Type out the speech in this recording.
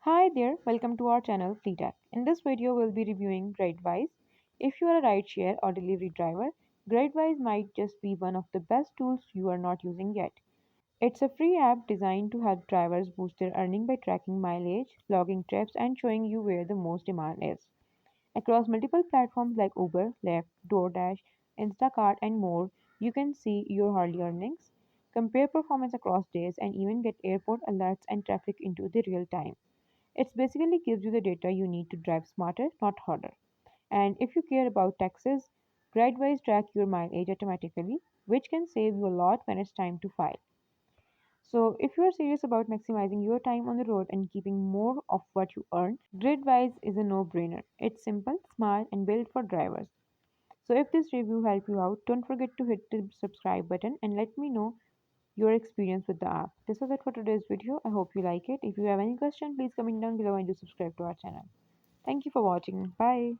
Hi there, welcome to our channel Free Tech. In this video, we'll be reviewing Gridwise. If you are a rideshare or delivery driver, Gridwise might just be one of the best tools you are not using yet. It's a free app designed to help drivers boost their earning by tracking mileage, logging trips, and showing you where the most demand is. Across multiple platforms like Uber, Lyft, DoorDash, Instacart, and more, you can see your hourly earnings, compare performance across days, and even get airport alerts and traffic into the real time. It basically gives you the data you need to drive smarter, not harder. And if you care about taxes, Gridewise track your mileage automatically, which can save you a lot when it's time to file. So if you are serious about maximizing your time on the road and keeping more of what you earn, Gridwise is a no-brainer. It's simple, smart, and built for drivers. So if this review helped you out, don't forget to hit the subscribe button and let me know your experience with the app. This is it for today's video. I hope you like it. If you have any question, please comment down below and do subscribe to our channel. Thank you for watching. Bye.